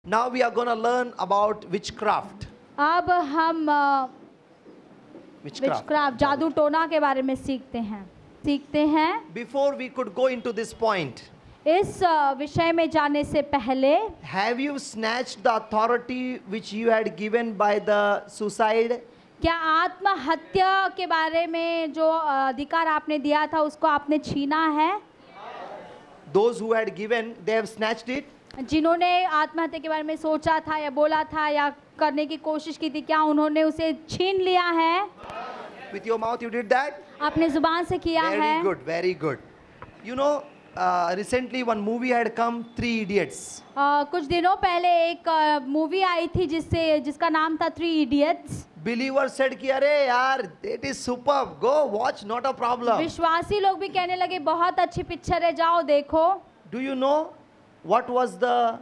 Now we are going to learn about witchcraft. अब हम Witchcraft. Witchcraft जादू टोना के बारे में सीखते हैं। Before we could go into this point, इस विषय में जाने से पहले have you snatched the authority which you had given by the suicide? क्या आत्महत्या के बारे में जो अधिकार आपने दिया था उसको आपने छीना है? Those who had given, they have snatched it. जिन्होंने आत्महत्या के बारे में सोचा था या बोला था या करने की कोशिश की थी, क्या उन्होंने उसे छीन लिया है? With your mouth you did that? अपने जुबान से किया है? Very good, very good. You know, recently one movie had come, Three Idiots. कुछ दिनों पहले एक मूवी आई थी जिसका नाम था थ्री इडियट्स। Believers said कि अरे यार, it is superb, go watch, not a problem. विश्वासी लोग भी कहने लगे बहुत अच्छी पिक्चर है, जाओ देखो। Do you know what was the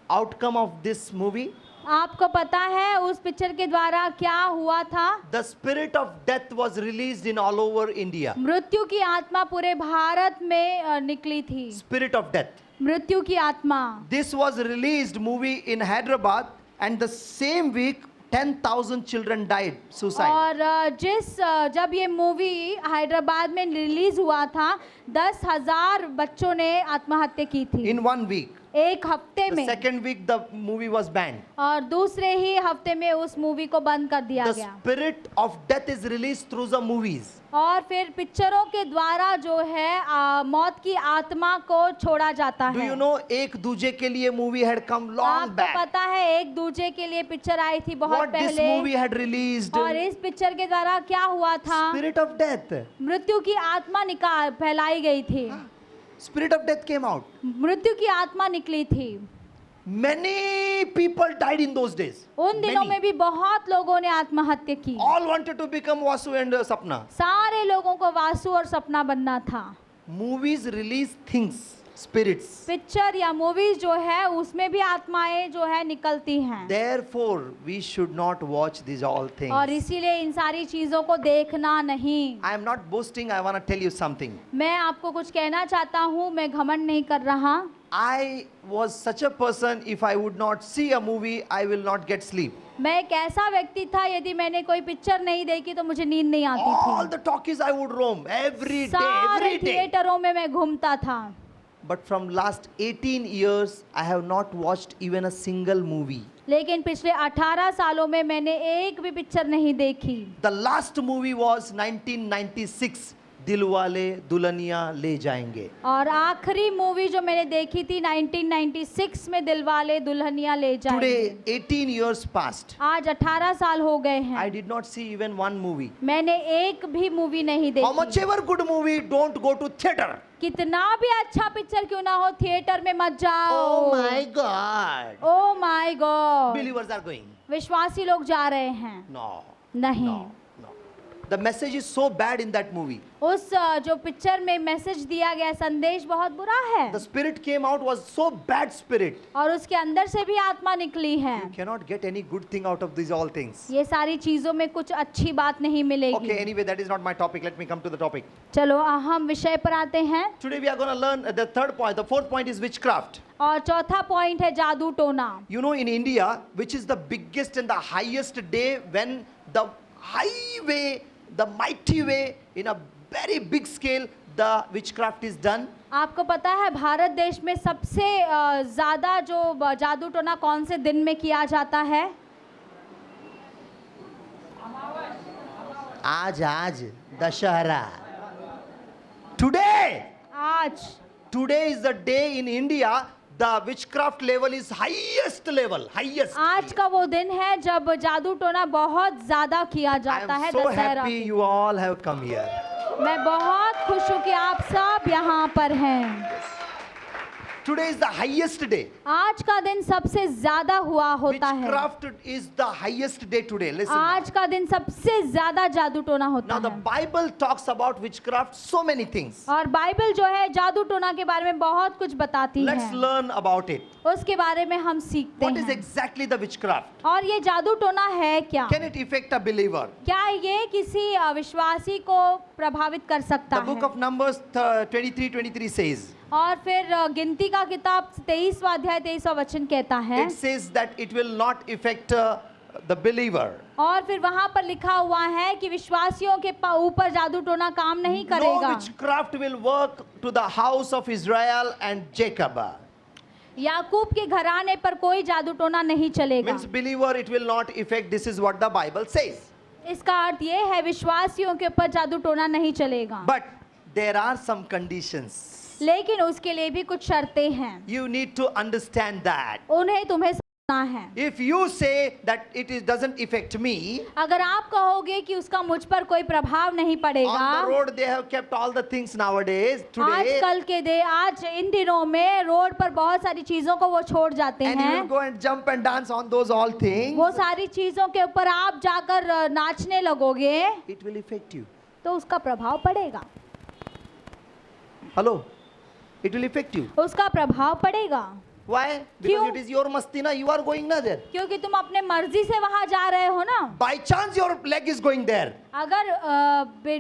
outcome of this movie? आपको पता है उस पिक्चर के द्वारा क्या हुआ था? The spirit of death was released in all over India. मृत्यु की आत्मा पूरे भारत में निकली थी। Spirit of death. मृत्यु की आत्मा। This was released movie in Hyderabad, and the same week 10,000 children died suicide. और जब ये मूवी हैदराबाद में रिलीज हुआ था, 10,000 बच्चों ने आत्महत्या की थी In 1 week. एक हफ्ते The में। second week the movie was banned. और दूसरे ही हफ्ते में उस मूवी को बंद कर दिया The गया। spirit of death is released through the movies. और फिर पिक्चरों के द्वारा जो है मौत की आत्मा को छोड़ा जाता Do है। you know एक दूजे के लिए movie had come long आपको back. पता है एक दूजे के लिए पिक्चर आई थी बहुत What this पहले। movie had released? और इस पिक्चर के द्वारा क्या हुआ था? Spirit of death. मृत्यु की आत्मा फैलाई गई थी। Spirit of death came out. मृत्यु की आत्मा निकली थी। Many people died in those days. उन दिनों Many. में भी बहुत लोगों ने आत्महत्या की। All wanted to become Vasu and Sapna. सारे लोगों को वासु और सपना बनना था। Movies release things, spirits. Picture या मूवीज जो है उसमें भी आत्माएं जो है निकलती हैं। Therefore, we should not watch these all things. और इसीलिए इन सारी चीजों को देखना नहीं। I am not boasting, I want to tell you something. मैं आपको कुछ कहना चाहता हूँ, मैं घमंड नहीं कर रहा। I was such a person, if I would not see a movie, I will not get sleep. मैं एक ऐसा व्यक्ति था, यदि मैंने कोई पिक्चर नहीं देखी तो मुझे नींद नहीं आती All थी। the talkies I would roam every day, सारे every day. थिएटरों में मैं घूमता था। But from last 18 years, I have not watched even a single movie. लेकिन पिछले 18 सालों में मैंने एक भी पिक्चर नहीं देखी। The last movie was 1996, Dilwale Dulhania ले जाएंगे. और आखिरी मूवी जो मैंने देखी थी 1996 में दिलवाले दुल्हनिया ले जाएंगे। Today, 18 years passed. आज 18 साल हो गए I हैं, did not see even one movie. मैंने एक भी मूवी नहीं How देखी। much ever good movie, don't go to theater. कितना भी अच्छा पिक्चर क्यों ना हो, थिएटर में मत जाओ। Oh my God. Oh my God. Believers are going. विश्वासी लोग जा रहे हैं। No. नहीं। No. No. The message is so bad in that movie. उस जो पिक्चर में मैसेज दिया गया, संदेश बहुत बुरा है। The spirit came out was so bad spirit. और उसके अंदर से भी आत्मा निकली है। You cannot get any good thing out of these all things. ये सारी चीजों में कुछ अच्छी बात नहीं मिलेगी। Okay, anyway, that is not my topic. Let me come to the topic. चलो हम विषय पर आते हैं। Today we are going to learn the third point. The fourth point is witchcraft. और चौथा पॉइंट है जादू टोना। You know, in India, which is the biggest and the highest day when the highway, the mighty way, in a very big scale, the witchcraft is done. आपको पता है भारत देश में सबसे ज्यादा जो जादू टोना कौन से दिन में किया जाता है? आज Dussehra. Today is the day in India the witchcraft level is highest level, highest. आज का वो दिन है जब जादू टोना बहुत ज्यादा किया I जाता am है so दशहरा happy के। you all have come here. मैं बहुत खुश हूँ कि आप सब यहाँ पर हैं। Today is the highest day. आज का दिन सबसे ज्यादा हुआ होता है। Witchcraft is the highest day today. Listen. आज का दिन सबसे ज्यादा जादू टोना होता Now the है। Bible talks about witchcraft so many things. और बाइबल जो है जादू टोना के बारे में बहुत कुछ बताती Let's है। learn about it. उसके बारे में हम सीखते What is हैं। exactly the witchcraft? और ये जादू टोना है क्या? Can it affect a believer? क्या ये किसी विश्वासी को प्रभावित कर सकता The book है? of Numbers 23:23 says, और फिर गिनती का किताब 23वां अध्याय 23वां वचन कहता है, It says that it will not affect the believer. और फिर वहां पर लिखा हुआ है कि विश्वासियों के ऊपर जादू टोना काम नहीं No करेगा। witchcraft will work to the house of Israel and Jacob. याकूब के घराने पर कोई जादू टोना नहीं चलेगा। Means believer it will not affect. This is what the Bible says. इसका अर्थ ये है विश्वासियों के ऊपर जादू टोना नहीं चलेगा। But there are some conditions. लेकिन उसके लिए भी कुछ शर्तें हैं, You need to understand that. उन्हें तुम्हें समझना है। If you say that doesn't affect me, अगर आप कहोगे कि उसका मुझ पर कोई प्रभाव नहीं on पड़ेगा, the road they have kept all the things nowadays today, आज इन दिनों में रोड पर बहुत सारी चीजों को वो छोड़ जाते and you will हैं। go and jump and dance on those all things, वो सारी चीजों के ऊपर आप जाकर नाचने लगोगे it will affect you. तो उसका प्रभाव पड़ेगा, Hello? It will affect you. उसका प्रभाव पड़ेगा। Why? Because क्यों? it is your masti na, you are going na there. क्योंकि तुम अपने मर्जी से वहां जा रहे हो ना। By chance your leg is going there. अगर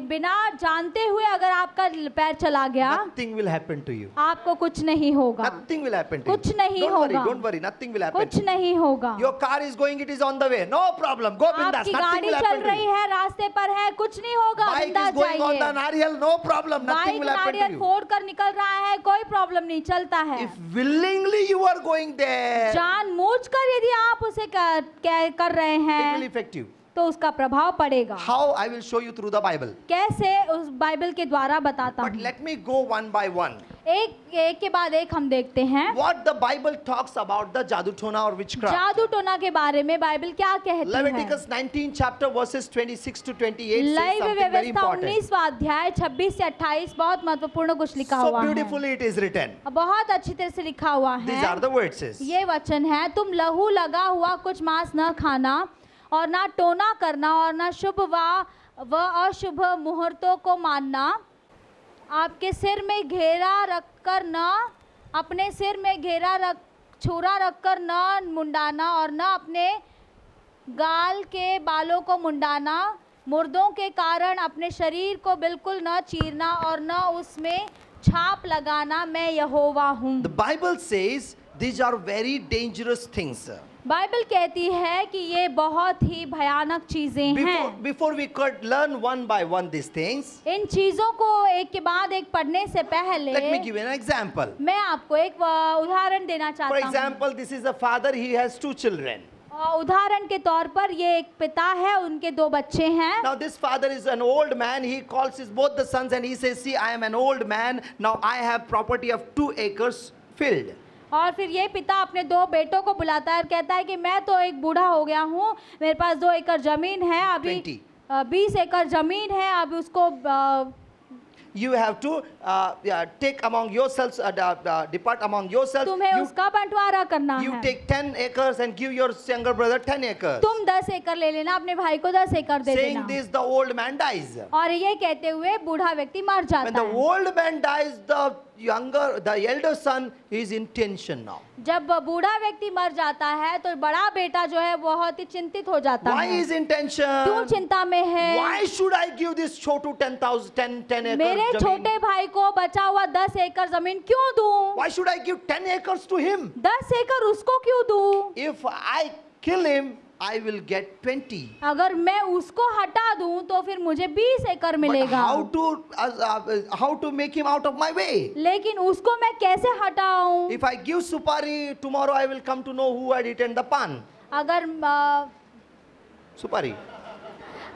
बिना जानते हुए अगर आपका पैर चला गया, Nothing will happen to you. आपको कुछ नहीं होगा, Nothing will happen to you. कुछ नहीं Don't worry, होगा। don't worry, nothing will happen. कुछ नहीं होगा। Your car is going, it is on the way. No problem. Go bindas. आपकी Nothing गाड़ी will चल happen to रही you. है, रास्ते पर है, कुछ नहीं होगा, Bike बिंदास is going on the जाइए। Nariyal. No problem. Nothing bike will happen to नारियल you. फोड़ कर निकल रहा है, कोई प्रॉब्लम नहीं, चलता है। If willingly you are going there, जानबूझकर यदि आप उसे कर रहे it will हैं affect you. तो उसका प्रभाव पड़ेगा। How? I will show you through the Bible. कैसे? उस बाइबल के द्वारा बताता But हूँ। let me go one by one. एक के बाद एक हम देखते हैं What the Bible talks about the jadutona or witchcraft. जादू टोना के बारे में बाइबल क्या कहती है। Leviticus 19 chapter verses 26 to 28 says लैवी something very व्यवस्था important. 19वां अध्याय 26 से 28 बहुत महत्वपूर्ण कुछ लिखा So हुआ है। beautifully it is written. बहुत अच्छी तरह से लिखा हुआ These are है। the verses. ये वचन है, तुम लहू लगा हुआ कुछ मांस न खाना और ना टोना करना और ना शुभ व अशुभ मुहूर्तों को मानना, आपके सिर में घेरा रखकर न अपने सिर में छुरा रखकर न मुंडाना और न अपने गाल के बालों को मुंडाना, मुर्दों के कारण अपने शरीर को बिल्कुल न चीरना और न उसमें छाप लगाना, मैं यहोवा हूँ। The Bible says these are very dangerous things. Bible कहती है कि ये बहुत ही भयानक चीजें हैं। Before we could learn one by one these things, इन चीजों को एक के बाद एक पढ़ने से पहले let me give you an example. मैं आपको एक उदाहरण देना For चाहता हूँ। example, this is a father, he has 2 children. उदाहरण के तौर पर ये एक पिता है, उनके 2 बच्चे हैं। Now this father is an old man, he calls his both the sons and he says, see, I am an old man, now I have property of 2 acres field. और फिर ये पिता अपने 2 बेटों को बुलाता है और कहता है कि मैं तो एक बूढ़ा हो गया हूँ, मेरे पास 2 एकड़ जमीन है, अभी 20 एकड़ जमीन है, अभी उसको You have to take among yourselves, depart among yourselves. तुम्हें उसका बंटवारा करना You है। take 10 acres and give your younger brother 10 acres. तुम 10 एकड़ ले लेना, अपने भाई को 10 एकड़ दे Saying देना। this, the old man dies. और ये कहते हुए बूढ़ा व्यक्ति मर When जाता the है। old man dies, the elder son is in tension now. जब बूढ़ा व्यक्ति मर जाता है तो बड़ा बेटा जो है बहुत ही चिंतित हो जाता Why है। is in tension? क्यों चिंता में है? Why should I give this Chhotu 10 acres मेरे जमीन? छोटे भाई को बचा हुआ 10 एकड़ जमीन क्यों दूं? Why should I give 10 acres to him? 10 एकड़ उसको क्यों दूं? If I kill him, I will get 20. अगर मैं उसको हटा दूं तो फिर मुझे 20 एकड़ But मिलेगा। how to make him out of my way? लेकिन उसको मैं कैसे हटाऊं? If I give supari, tomorrow I will come to know who had eaten the pan.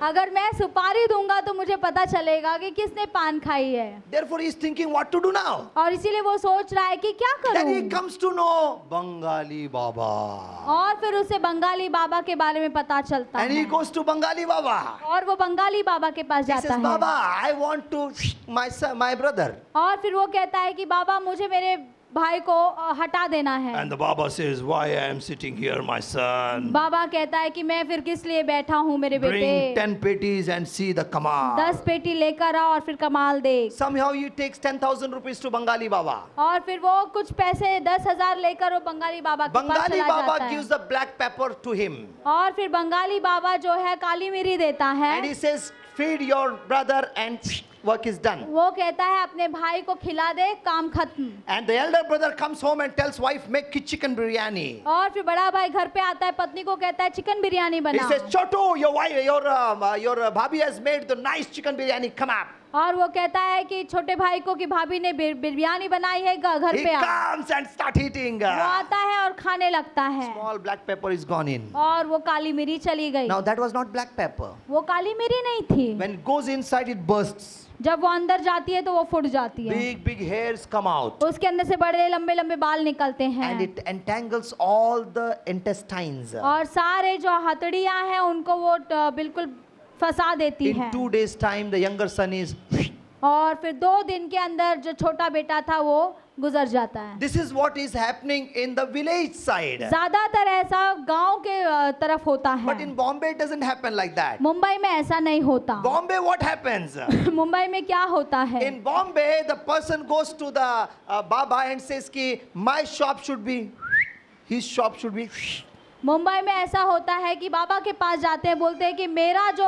अगर मैं सुपारी दूंगा तो मुझे पता चलेगा कि किसने पान खाई है। Therefore he is thinking what to do now. और इसीलिए वो सोच रहा है कि क्या Then he करूं? comes to know Bengali Baba. और फिर उसे बंगाली बाबा के बारे में पता चलता And he है goes to Bengali Baba. और वो बंगाली बाबा के पास He जाता says, है Baba, I want to my brother. और फिर वो कहता है कि बाबा मुझे मेरे भाई को हटा देना है। And the Baba says, why I am sitting here, my son? बाबा कहता है कि मैं फिर किस लिए बैठा हूँ मेरे Bring बेटे, 10 patties and see the kamal. 10 पेटी लेकर आओ और फिर कमाल देख। Somehow he takes 10,000 rupees to Bengali Baba. और फिर वो कुछ पैसे 10,000 लेकर वो बंगाली बाबा के पास Bengali चला Baba जाता gives है the black pepper to him. और फिर बंगाली बाबा जो है काली मिरी देता है And he says, feed your brother and work is done. वो कहता है अपने भाई को खिला दे, काम खत्म। And the elder brother comes home and tells wife, make chicken biryani. और फिर बड़ा भाई घर पे आता है, पत्नी को कहता है चिकन बिरयानी He बना। says, Chotu, your bhabhi has made the nice chicken biryani. Come up. और वो कहता है कि छोटे भाई को कि भाभी ने बिरयानी बनाई है, घर He पे आ। comes and start eating. वो आता है और खाने लगता है Small black pepper is gone in. और वो काली मिरी चली गई। Now that was not black pepper. वो काली मिरी नहीं थी। When it goes inside, it bursts. जब वो अंदर जाती है तो वो फूट जाती है। Big hairs come out. उसके अंदर से बड़े लंबे लंबे बाल निकलते And हैं it entangles all the intestines. और सारे जो हथड़ियां हैं उनको वो बिल्कुल फंसा देती है। In 2 days' time, the younger son is. और फिर 2 दिन के अंदर जो छोटा बेटा था वो गुजर जाता है। This is what is happening in the village side. ज्यादातर ऐसा गांव के तरफ होता है। But in Bombay, it doesn't happen like that. Mumbai में ऐसा नहीं होता। Bombay, what happens? मुंबई में क्या होता है? In Bombay, the person goes to the Baba and says ki my shop should be, his shop should be. Mumbai में ऐसा होता है कि बाबा के पास जाते हैं, बोलते हैं कि मेरा जो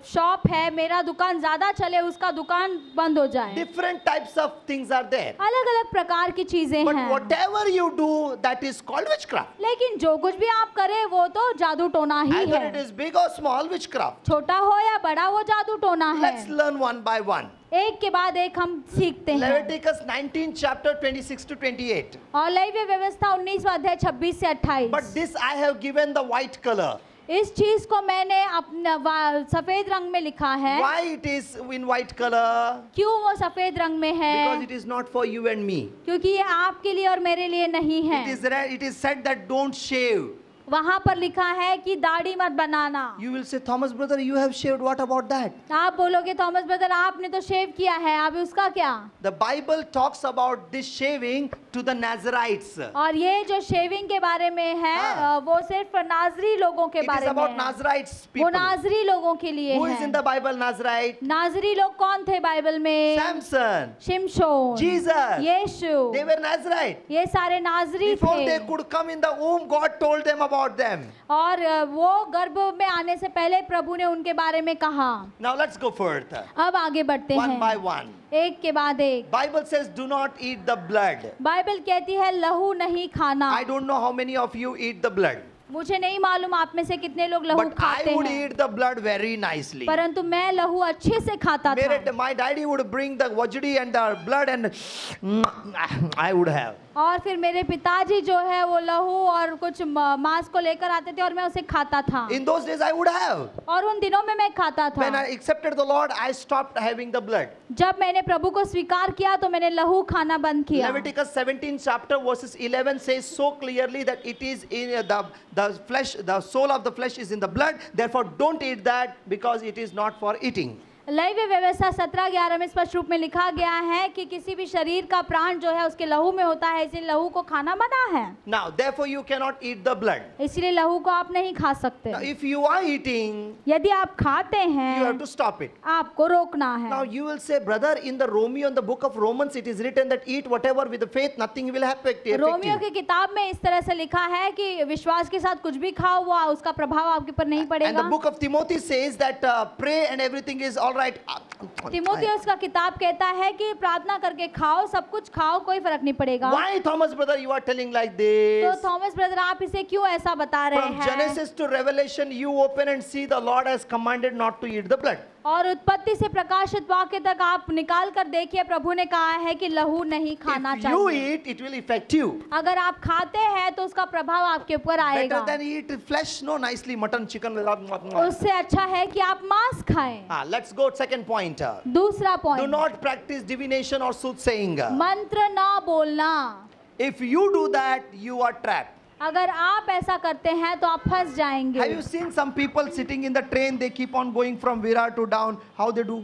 शॉप है, मेरा दुकान ज्यादा चले, उसका दुकान बंद हो जाए। Different types of things are there. अलग अलग प्रकार की चीजें But हैं। whatever you do, that is called witchcraft. लेकिन जो कुछ भी आप करें वो तो जादू टोना ही Either it है। is big or small, witchcraft. छोटा हो या बड़ा, वो जादू टोना है। Let's learn one by one. एक के बाद एक हम सीखते हैं। Leviticus 19 chapter 26 to 28. और लेवी व्यवस्था 19वां अध्याय 26 से 28। But this I have given the white color. इस चीज को मैंने अपना सफेद रंग में लिखा है। Why it is in white color? क्यों वो सफेद रंग में है? Because it is not for you and me. क्योंकि ये आपके लिए और मेरे लिए नहीं है। It is said that don't shave. वहाँ पर लिखा है कि दाढ़ी मत बनाना। You will say, Thomas brother, you have shaved. What about that? आप बोलोगे थॉमस ब्रदर आपने तो शेव किया है, अब उसका क्या? The Bible talks about this shaving to the Nazarites. और ये जो शेविंग के बारे में है हाँ। वो सिर्फ नाजरी लोगों के It is बारे में about है। Nazarites वो people. नाजरी लोगों के लिए Who is in है। the Bible Nazarite? नाजरी लोग कौन थे बाइबल में? Samson, शिमशोन, Jesus. Yeshu, They were Nazarite. ये सारे नाजरी Before थे। they could come in the womb, God told them about them. और वो गर्भ में आने से पहले प्रभु ने उनके बारे में कहा। Now let's go further. अब आगे बढ़ते One by हैं one. एक के बाद एक। Bible says, do not eat the blood. Bible कहती है लहू नहीं खाना। I don't know how many of you eat the blood. मुझे नहीं मालूम आप में से कितने लोग लहू But I खाते would हैं, eat the blood very nicely. परंतु मैं लहू अच्छे से खाता था। My daddy would bring the vajdi and the blood and I would have. और फिर मेरे पिताजी जो है वो लहू और कुछ मांस को लेकर आते थे और मैं उसे खाता था। In those days I would have. और उन दिनों में मैं खाता When था। I accepted the Lord, I stopped having the blood. जब मैंने प्रभु को स्वीकार किया तो मैंने लहू खाना बंद किया। Leviticus 17 chapter verses 11 says so clearly that it is in the flesh, the soul of the flesh is in the blood. Therefore don't eat that because it is not for eating. लैवी व्यवस्था 17:11 में स्पष्ट रूप में लिखा गया है कि किसी भी शरीर का प्राण जो है उसके लहू में होता है, इसलिए लहू को खाना मना है। Now therefore you cannot eat the blood. इसलिए लहू को आप नहीं खा सकते। Now if you are eating, यदि आप खाते you have हैं to stop it. आपको रोकना Now है। you will say, brother, in the Romeo, in the book of Romans, it is written that eat whatever with the faith, nothing will affect you. Romeo की किताब में इस तरह से लिखा है कि विश्वास के साथ कुछ भी खाओ वो उसका प्रभाव आपके ऊपर नहीं And the पड़ेगा। book of Timothy says that pray and everything is all right. तिमोथियुस का किताब कहता है कि प्रार्थना करके खाओ, सब कुछ खाओ, कोई फर्क नहीं पड़ेगा। Why, Thomas brother, you are telling like तो this? थॉमस ब्रदर आप इसे क्यों ऐसा बता रहे From हैं? Genesis to Revelation, you open and see the Lord has commanded not to eat the blood. और उत्पत्ति से प्रकाशित वाक्य तक आप निकाल कर देखिए, प्रभु ने कहा है कि लहू नहीं खाना If you चाहिए। eat, it will affect you. अगर आप खाते हैं तो उसका प्रभाव आपके ऊपर आएगा। Better than eat flesh, no, nicely mutton, chicken. उससे अच्छा है कि आप मांस खाएं। Let's go second point. दूसरा Do point, not practice divination or soothsaying. मंत्र ना बोलना। If you do that, you are trapped. अगर आप ऐसा करते हैं तो आप फंस जाएंगे। Have you seen some people sitting in the train, they keep on going from Virar to down, how they do?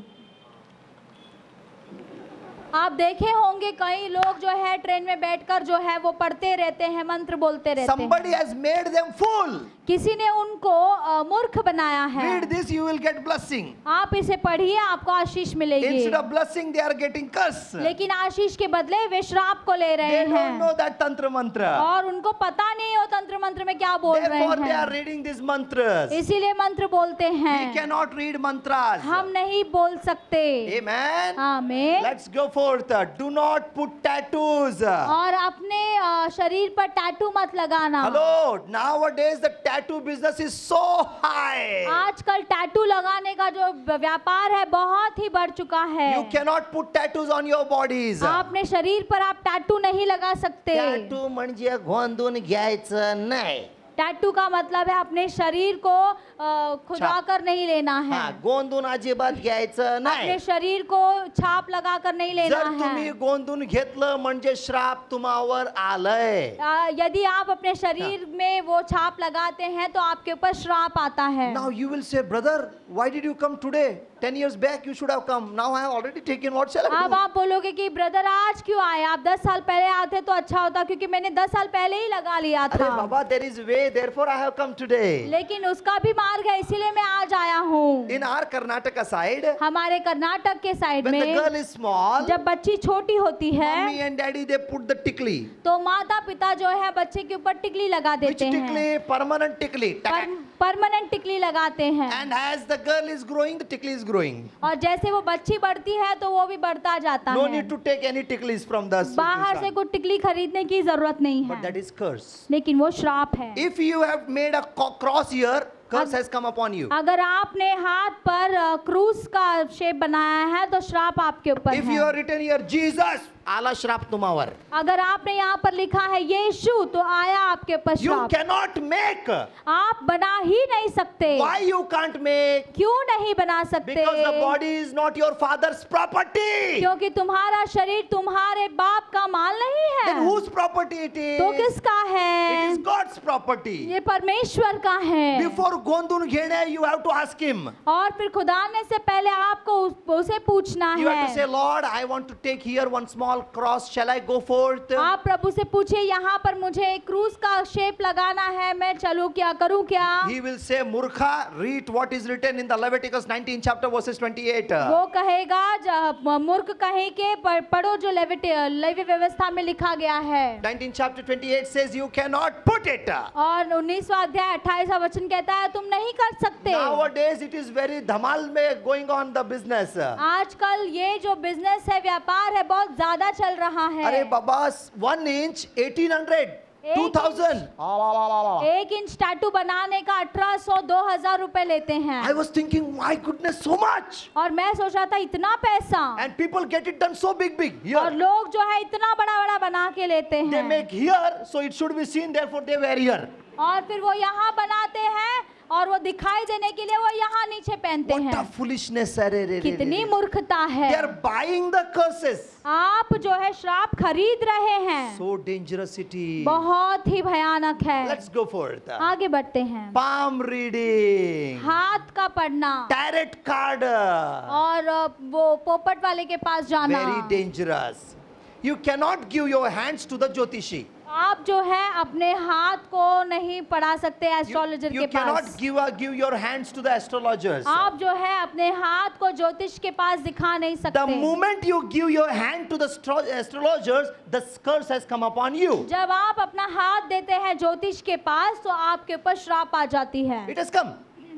आप देखे होंगे कई लोग जो है ट्रेन में बैठकर जो है वो पढ़ते रहते हैं, मंत्र बोलते रहते हैं। Somebody has made them fool. किसी ने उनको मूर्ख बनाया है। Read this, you will get blessing. आप इसे पढ़िए, आपको आशीष मिलेगी। Instead of blessing, they are getting curse. लेकिन आशीष के बदले वे श्राप को ले रहे They don't हैं know that tantra mantra. और उनको पता नहीं हो तंत्र मंत्र में क्या बोल रहे Therefore, they are हैं, reading these mantras. इसीलिए मंत्र बोलते We हैं। cannot read mantras. हम नहीं बोल सकते। Amen. आमीन। Let's go forth. Do not put tattoos. और अपने शरीर पर टैटू मत लगाना। Hello. Nowadays, the tattoo business is so high. आजकल टैटू लगाने का जो व्यापार है बहुत ही बढ़ चुका है। You cannot put tattoos on your bodies. अपने शरीर पर आप टैटू नहीं लगा सकते। टॅटू म्हणजे गोंदून घ्यायचं नाही. टैटू का मतलब है अपने शरीर को खुदा कर नहीं लेना है, हा, गोंदून अजिबात घ्यायचं अपने नाही. शरीर को छाप लगा कर नहीं लेना जर तुम्ही है। गोंदून घेतलं म्हणजे श्राप तुम्हावर आलंय. यदि आप अपने शरीर में वो छाप लगाते हैं तो आपके ऊपर श्राप आता है। Now you will say, brother, why did you come today? 10 years back you should have come. Now I have already taken. What shall I अब do? आप बोलोगे कि ब्रदर आज क्यों आए, आप 10 साल पहले आते तो अच्छा होता, क्योंकि मैंने 10 साल पहले ही लगा लिया अरे था। बाबा, there is way, therefore I have come today. लेकिन उसका भी मार्ग है, इसीलिए मैं आज आया हूँ। In our Karnataka side, हमारे कर्नाटक के साइड when the में girl is small, जब बच्ची छोटी होती mommy है and daddy they put the tickly. तो माता पिता जो है बच्चे के ऊपर टिकली लगा Which देते हैं, tickly? Permanent tickly. परमानेंट टिकली लगाते हैं। And as the girl is growing, the tickly is growing. और जैसे वो बच्ची बढ़ती है तो वो भी बढ़ता जाता No है। need to take any ticklies from the बाहर से कुछ टिकली खरीदने की जरूरत नहीं But that है, is curse. लेकिन वो श्राप है। If you have made a cross here, curse has come upon you. अगर आपने हाथ पर क्रूस का शेप बनाया है तो श्राप आपके ऊपर If you है। have written here Jesus, आला श्राप तुम्हावर. अगर आपने यहाँ पर लिखा है यीशु तो आया आपके ऊपर You श्राप। cannot make. आप बना ही नहीं सकते। Why you can't make? क्यों नहीं बना सकते? Because the body is not your father's property. क्योंकि तुम्हारा शरीर तुम्हारे बाप का माल नहीं Then है। whose property it तो is? किसका It है? is God's property. ये परमेश्वर का है। Before गोंदून घेणे, you have to ask him. और फिर खुदाने से पहले आपको उसे पूछना You have to say, है। Lord, I want to take here one small cross. Shall I go forth? आप प्रभु से पूछिए, यहाँ पर मुझे एक क्रूस का शेप लगाना है, मैं चलूं क्या, करूं क्या? He will say, Murkha, read what is written in the Leviticus 19 chapter verses 28. वो कहेगा, मूर्ख कहे के पढ़ो जो लेवी व्यवस्था में लिखा गया है। 19 chapter 28 says you cannot put it. और 19वां अध्याय 28वां वचन कहता है तुम नहीं कर सकते। Nowadays it is very dhamal में going on the business. आजकल ये जो बिजनेस है, व्यापार है, बहुत ज्यादा चल रहा है। अरे बाबा, 1 inch 1800 2000. 1 इंच टैटू बनाने का 1800-2000 रुपए लेते हैं। I was thinking, my goodness, so much. और मैं सोच रहा था इतना पैसा, And people get it done so big और here. लोग जो है इतना बड़ा बड़ा बना के लेते They हैं, make here, so it should be seen, therefore they wear here. और फिर वो यहाँ बनाते हैं और वो दिखाई देने के लिए वो यहाँ नीचे पहनते What a हैं। foolishness. अरे रे रे कितनी रे। मूर्खता They है। are buying the curses. आप जो है श्राप खरीद रहे हैं, So dangerous it is. बहुत ही भयानक है। Let's go forth. आगे बढ़ते हैं। Palm reading. हाथ का पढ़ना Tarot card. और वो पोपट वाले के पास जाना। Very dangerous. You cannot give your hands to the Jyotishi. आप जो है अपने हाथ को नहीं पढ़ा सकते एस्ट्रोलॉजर You के cannot pass. give your hands to the astrologers. आप जो है अपने हाथ को ज्योतिष के पास दिखा नहीं The सकते। moment you give your hand to the astrologers, the curse has come upon you. जब आप अपना हाथ देते हैं ज्योतिष के पास तो आपके ऊपर श्राप आ जाती है। It has come.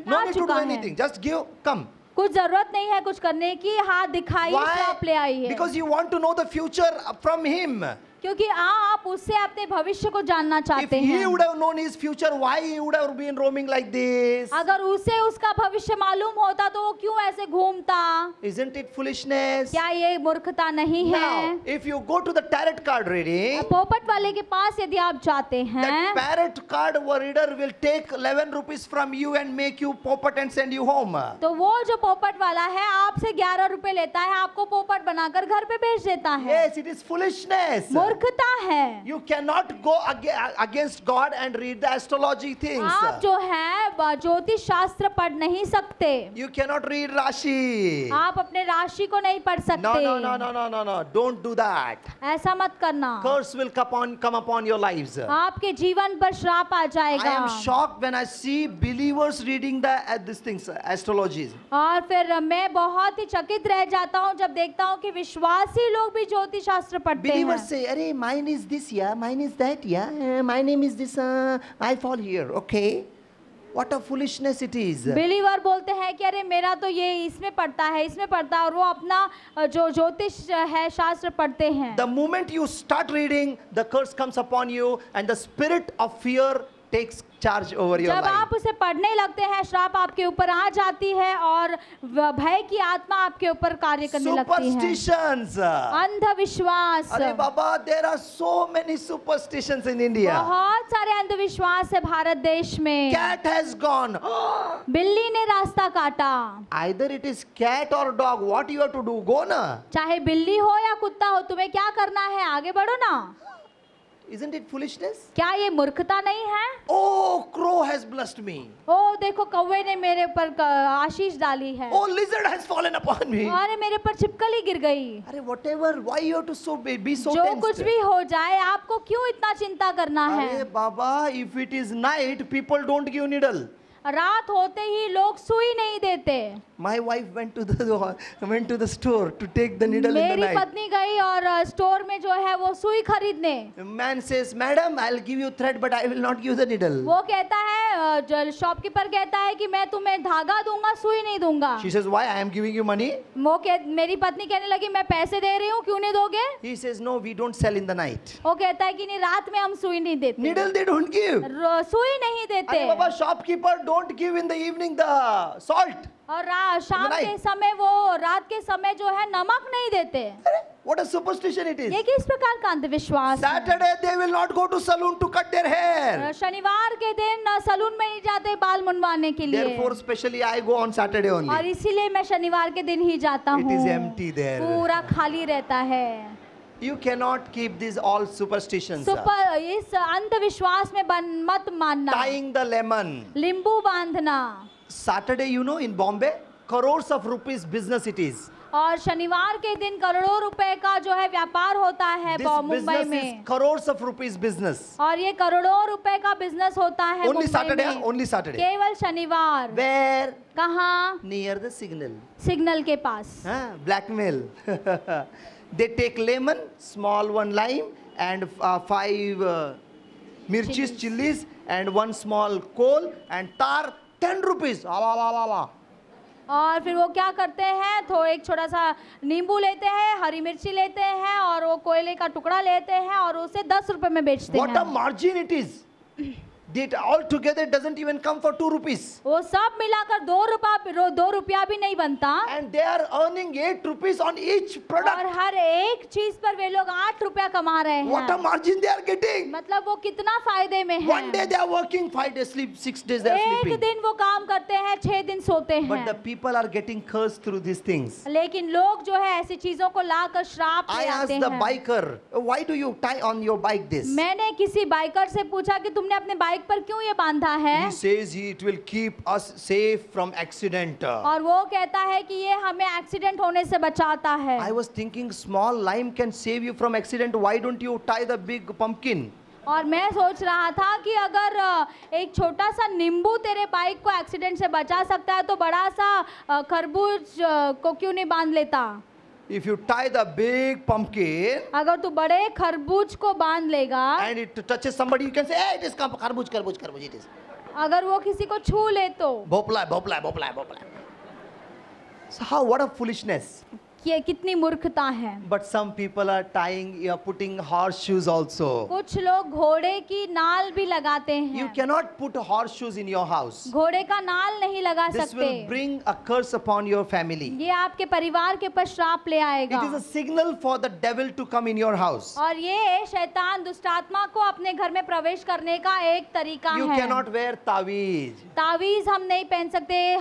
No uh need to do चुका है। anything. Just give, come. कुछ जरूरत नहीं है कुछ करने की, हाथ दिखाइए, Why? श्राप ले आइए। Because you want to know the future from him. क्योंकि आप उससे अपने भविष्य को जानना If चाहते he हैं। would have known his future, why he would have been roaming like this? अगर उसे उसका भविष्य मालूम होता तो वो क्यों ऐसे घूमता? Isn't it foolishness? क्या ये मूर्खता नहीं है? Now, if you go to the tarot card reading, पोपट वाले के पास यदि आप जाते that हैं tarot card reader will take 11 rupees from you and make you popat and send you home. तो वो जो पोपट वाला है आपसे 11 रुपए लेता है, आपको पोपट बनाकर घर पे भेज देता है। Yes, it is foolishness. मूर्खता है। You cannot go against God and read the astrology things. आप जो है ज्योतिष शास्त्र पढ़ नहीं सकते। You cannot read Rashi. आप अपने राशि को नहीं पढ़ सकते। No. Don't do that. ऐसा मत करना। Curse will come upon your lives. आपके जीवन पर श्राप आ I जाएगा। am shocked when I see believers reading these things, astrologies. और फिर मैं बहुत ही चकित रह जाता हूँ जब देखता हूँ कि विश्वासी लोग भी ज्योतिष शास्त्र पढ़ते Believers हैं। say, "Arey, mine is this, yeah. Mine is that, yeah. My name is this. I fall here." Okay. What a foolishness it is. Believer बोलते हैं कि अरे मेरा तो ये इसमें पढ़ता है, इसमें पढ़ता है, और वो अपना जो ज्योतिष है शास्त्र पढ़ते हैं। The moment you start reading, the curse comes upon you, and the spirit of fear takes charge over your जब life. आप उसे पढ़ने लगते हैं, श्राप आपके ऊपर आ जाती है और भय की आत्मा आपके ऊपर कार्य करने लगती है। Superstitions. अंधविश्वास। अरे बाबा, there are so many superstitions in India. बहुत सारे अंधविश्वास है भारत देश में। Cat has gone. बिल्ली ने रास्ता काटा। Either it is cat or dog. What you have to do? Go na. चाहे बिल्ली हो या कुत्ता हो, तुम्हें क्या करना है? आगे बढ़ो ना। Isn't it foolishness? क्या ये मूर्खता नहीं है? Oh, crow has blessed me. ओ देखो, कौवे ने मेरे पर आशीष डाली है। Oh, lizard has fallen upon me. अरे मेरे पर छिपकली गिर गई। अरे whatever, why you have to be so जो tensed? कुछ भी हो जाए, आपको क्यों इतना चिंता करना अरे है? बाबा, if it is night, people don't give needle. रात होते ही लोग सुई नहीं देते। My wife went to the store to take the needle in the मेरी night. पत्नी गई और स्टोर में जो है वो सुई खरीदने। Man says, "Madam, I'll give you thread, but I will not give the needle." वो कहता है, जो शॉपकीपर कहता है कि मैं तुम्हें धागा दूंगा, सुई नहीं दूंगा। She says, "Why? I am giving you money." मेरी पत्नी कहने लगी, मैं पैसे दे रही हूँ, क्यों नहीं दोगे? He says, "No, we don't sell in the night." वो कहता है कि नहीं, रात में हम सुई नहीं देते। Needle they don't give. सुई नहीं देते। अरे बाबा, shopkeeper don't give in the evening the salt. और शाम Right. के समय वो रात के समय जो है नमक नहीं देते। अरे, what a superstition it is. ये किस प्रकार का अंधविश्वास है? Saturday they will not go to salon to cut their hair. शनिवार के दिन सलून में नहीं जाते बाल मुंडवाने के लिए। Therefore, specially I go on Saturday और only. इसीलिए मैं शनिवार के दिन ही जाता It हूँ। is empty there. पूरा खाली रहता है। You cannot keep these all superstitions. इस अंधविश्वास में मत मानना। Tying the lemon. नींबू बांधना। Saturday, you know, in Bombay, crores of rupees business it is. और शनिवार के दिन करोड़ों रुपए का जो है व्यापार होता है This मुंबई business is में। crores of rupees business. और ये करोड़ों रुपए का बिजनेस होता है Only मुंबई Saturday, में। only Saturday. केवल शनिवार। Where? कहाँ? Near the signal. सिग्नल के पास। Blackmail. They take lemon, small one lime, and 5 mirchis, chilies, and 1 small coal, and tar, 10 rupees. और फिर वो क्या करते हैं, तो एक छोटा सा नींबू लेते हैं, हरी मिर्ची लेते हैं और वो कोयले का टुकड़ा लेते हैं और उसे 10 रुपए में बेचते What a हैं। margin it is. That all together doesn't even come for 2 rupees. वो सब मिलाकर 2 रुपया भी नहीं बनता। And they are earning 8 rupees on each और product. हर एक चीज पर वे लोग 8 रुपया कमा रहे What a हैं। margin they are getting. मतलब वो कितना फायदे में One day है। they are working, 5 days sleep, 6 days they are एक sleeping. दिन वो काम करते हैं, 6 दिन सोते But the हैं। people are getting cursed through these things. लेकिन लोग जो है ऐसी चीजों को लाकर श्राप I ले asked आते the हैं। biker, "Why do you tie on your bike this?" मैंने किसी बाइकर से पूछा कि तुमने अपने बाइक पर क्यों ये बांधा है? He says it will keep us safe from accident. और वो कहता है कि ये हमें एक्सीडेंट होने से बचाता है। I was thinking small lime can save you from accident. Why don't you tie the big pumpkin? और मैं सोच रहा था कि अगर एक छोटा सा नींबू तेरे बाइक को एक्सीडेंट से बचा सकता है तो बड़ा सा खरबूज को क्यों नहीं बांध लेता? If you tie the big pumpkin अगर तू बड़े खरबूज को बांध लेगा and it touches somebody, you can say, "Hey, it is kharbuj, it is." अगर वो किसी को छू ले तो Bhopla. So how, what a foolishness. ये कितनी मूर्खता है। But some people are putting horseshoes also. कुछ लोग घोड़े की नाल भी लगाते You हैं। cannot put horseshoes in your house. घोड़े का नाल नहीं लगा This will सकते। bring a curse upon your family. ये आपके परिवार के ऊपर श्राप ले आएगा। It is a signal for the devil to come in your house. और ये शैतान दुष्टात्मा को अपने घर में प्रवेश करने का एक तरीका You है। cannot wear taweez. तावीज हम नहीं पहन सकते।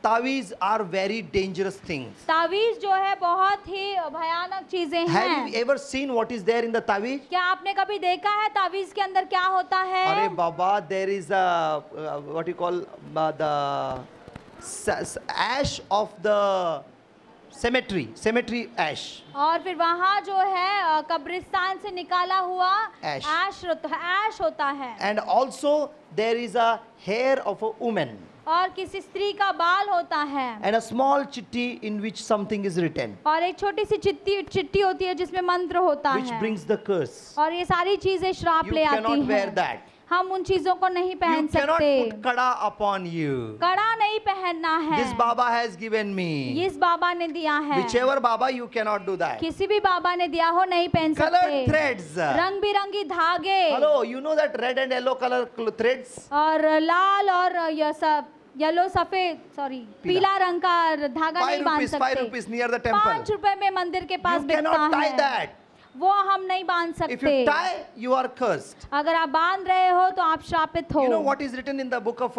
taweez are very dangerous things. तावीज जो है बहुत ही भयानक चीजें Have हैं। you ever seen what is there in the taweez? क्या आपने कभी देखा है तावीज के अंदर क्या होता है? Arey Baba, there is a what you call the ash of the cemetery ash. और फिर वहाँ जो है कब्रिस्तान से निकाला हुआ Ash. ऐश होता है। And also there is a hair of a woman और किसी स्त्री का बाल होता है। and a small chitti in which something is written, और एक छोटी सी चिट्ठी होती है जिसमें मंत्र होता which है। brings the curse. और ये सारी चीजें श्राप You ले आती cannot wear हैं। that. हम उन चीजों को नहीं You पहन cannot सकते। put kada upon you. कड़ा नहीं पहनना है। This Baba has given me. इस बाबा ने दिया है। Whichever Baba, you cannot do that. किसी भी बाबा ने दिया हो नहीं पहन Colored सकते। threads. रंग बिरंगी धागे Hello, you know that red and yellow color threads? और लाल और ये सब येलो सफेद सॉरी पीला रंग का धागा नहीं बांध 5 सकते। rupees near the temple. 5 रुपए में मंदिर के पास You बिकता cannot tie है। that. वो हम नहीं बांध If सकते। you tie, you are cursed. अगर आप बांध रहे हो तो आप श्रापित हो। You know what is written in the book of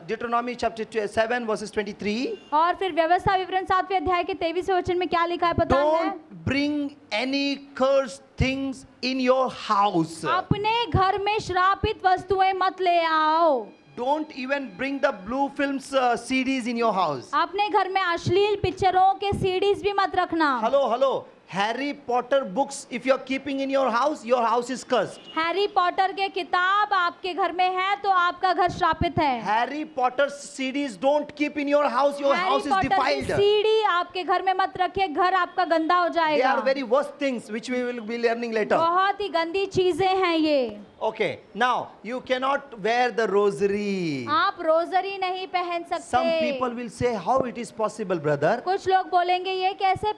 Deuteronomy chapter 7 verses 23? और फिर व्यवस्था विवरण 7वें अध्याय के 23वें वचन में क्या लिखा है पता है? Don't bring any cursed things in your house. अपने घर में श्रापित वस्तुएं मत ले आओ। Don't even bring the blue films CDs in your house. अपने घर में अश्लील पिक्चरों के सीडीज भी मत रखना। Hello. Harry Potter books, if you are keeping in your house is cursed. Harry Potter के किताब आपके घर में है तो आपका घर श्रापित है। Harry Potter CDs don't keep in your house is Harry Potter की defiled. सीडी आपके घर में मत रखिए, घर आपका गंदा हो They जाएगा। are very worst things which we will be learning later. बहुत ही गंदी चीजें हैं ये। Okay, now you cannot wear the rosary. आप रोजरी नहीं पहन सकते। Some people will say, how it is possible, brother? कुछ लोग बोलेंगे ये कैसे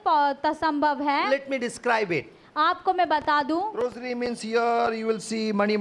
संभव है? Let me describe it. आपको मैं बता दूं। Rosary means here you will see money.